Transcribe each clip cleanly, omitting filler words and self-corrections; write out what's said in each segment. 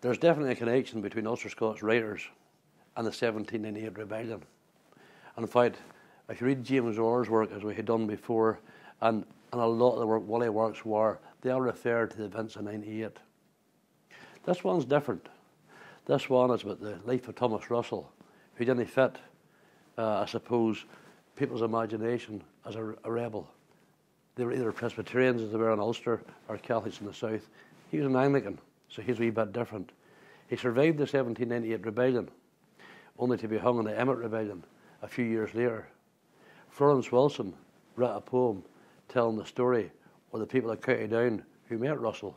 There's definitely a connection between Ulster-Scots writers and the 1798 rebellion. And in fact, if you read James Orr's work, as we had done before, and a lot of the work Wally works were, they all refer to the events of 98. This one's different. This one is about the life of Thomas Russell, who didn't fit, I suppose, people's imagination as a rebel. They were either Presbyterians, as they were in Ulster, or Catholics in the south. He was an Anglican, so he's a wee bit different. He survived the 1798 rebellion, only to be hung in the Emmett Rebellion a few years later. Florence Wilson wrote a poem telling the story of the people of County Down who met Russell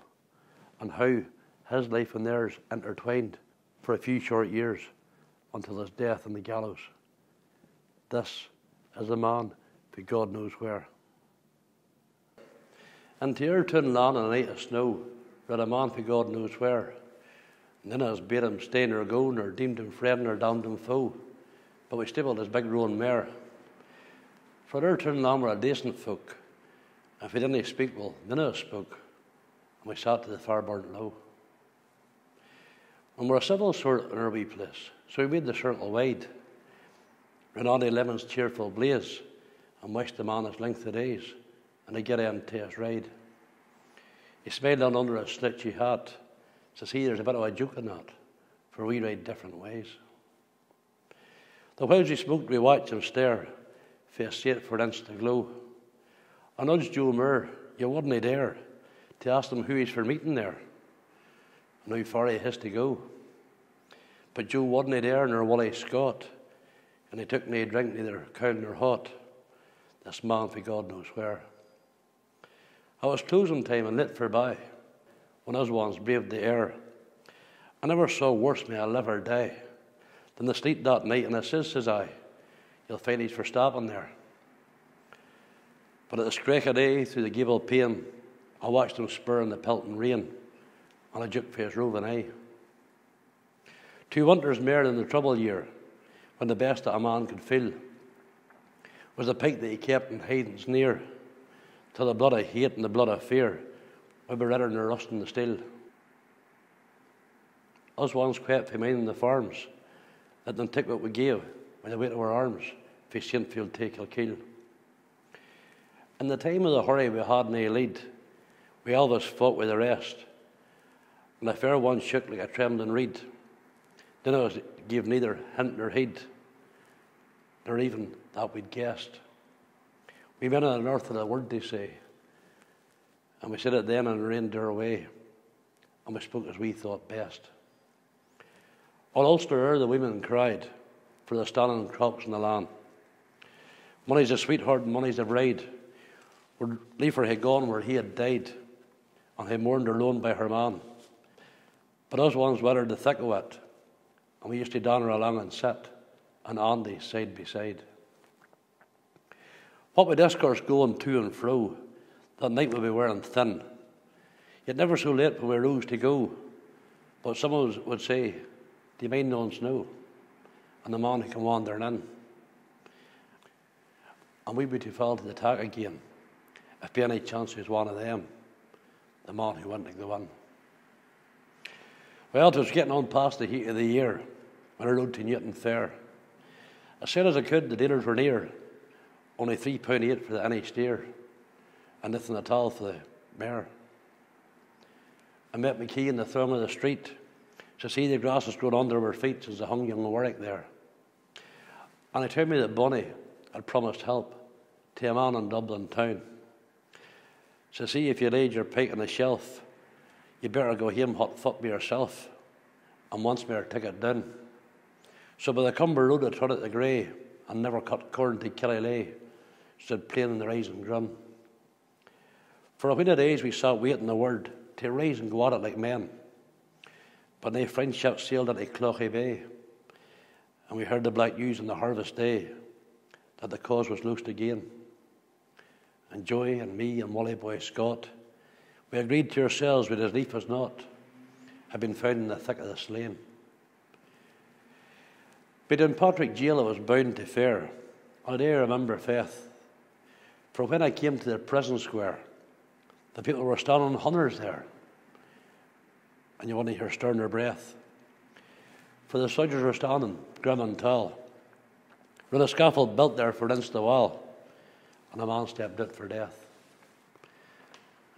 and how his life and theirs intertwined for a few short years until his death on the gallows. This is a man for God knows where. Into our town land on a night of snow, read a man for God knows where. And then as bade him stay nor go, nor deemed him friend nor damned him foe, but we stabled his big roan mare. For our town land were a decent folk. If we didn't speak, well, none of us spoke, and we sat to the fire burnt low. And we're a civil sort in our wee place, so we made the circle wide. Ran on the lemon's cheerful blaze, and wished the man his length of days, and a get end to his ride. He smiled on under his slitchy hat, says he, there's a bit of a joke in that, for we ride different ways. The whiles we smoked, we watched him stare, face straight for an instant glow. I nudged Joe Moore, you wouldn't dare, to ask him who he's for meeting there, and how far he has to go. But Joe wouldn't dare, nor Ulster-Scot, and he took nae drink, neither cold nor hot, this man for God knows where. I was closing time and lit forby, when us ones braved the air. I never saw worse, may I live or die, than the sleet that night, and I says I, you'll find he's for stopping there. But at the scrack of day, through the gable pane, I watched him spur in the pelting rain, on a juk for his roving eye. 2 winters mair than the trouble year, when the best that a man could feel was the pike that he kept in hidings near, till the blood of hate and the blood of fear would be redder than the rust in the steel. Us ones quiet for minding the farms, let them take what we gave with the weight of our arms, for Saintfield take Kilkeel. In the time of the hurry we had nae lead, we always fought with the rest, and the fair one shook like a trembling reed. Then I gave neither hint nor heed, nor even that we'd guessed. We men on the north of the word, they say, and we said it then and reined our way, and we spoke as we thought best. All Ulster the women cried for the standing crops in the land. Money's a sweetheart and money's a bride. Would liefer had gone where he had died, and he mourned her lone by her man. But us ones weathered the thick of it, and we used to down her along and sit, and Andy side by side. What with discourse going to and fro, that night we'd be wearing thin. Yet never so late when we rose to go, but someone would say, do you mind knowing snow? And the man who come wandering in. And we'd be to fall to the attack again, if by any chance he was one of them, the man who went to go in. Well, it was getting on past the heat of the year, when I rode to Newton Fair. As soon as I could, the dealers were near, only £3.8 for the any steer, and nothing at all for the mare. I met McKee in the throng of the street, to see the grass was grown under our feet as the hung young Warwick there. And he told me that Bonnie had promised help to a man in Dublin town. So see, if you laid your pike on the shelf, you better go home hot foot by yourself, and once more take it down. So by the Cumber Road I trod at the grey, and never cut corn to Killilay, stood plain in the rising grun. For a wheen of days we sat waiting the word to rise and go at it like men. But nae French ship sailed into Cloghy Bay, and we heard the black news on the harvest day that the cause was loosed again. And Joy and me and Ulster-Scot, we agreed to ourselves we'd as lief as not had been found in the thick of the slain. But in Patrick jail I was bound to fare, I do remember faith, for when I came to the prison square, the people were standing hundreds there, and you want to hear sterner breath. For the soldiers were standing, grim and tall, with a scaffold built there for against the wall, and a man stepped out for death.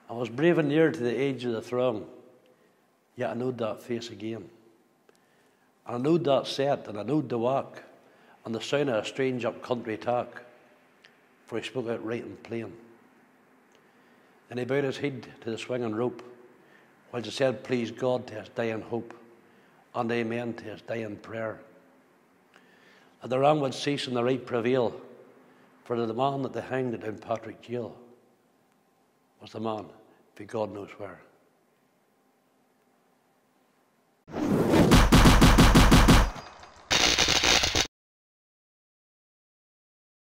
I was brave and near to the edge of the throng, yet I knowed that face again. And I knowed that set, and I knowed the walk, and the sound of a strange up-country talk, for he spoke out right and plain. And he bowed his head to the swinging rope, whilst he said, "Please God to his dying hope, and amen to his dying prayer. That the wrong would cease and the right prevail, for the man that they hanged at Downpatrick jail was the man, for God knows where."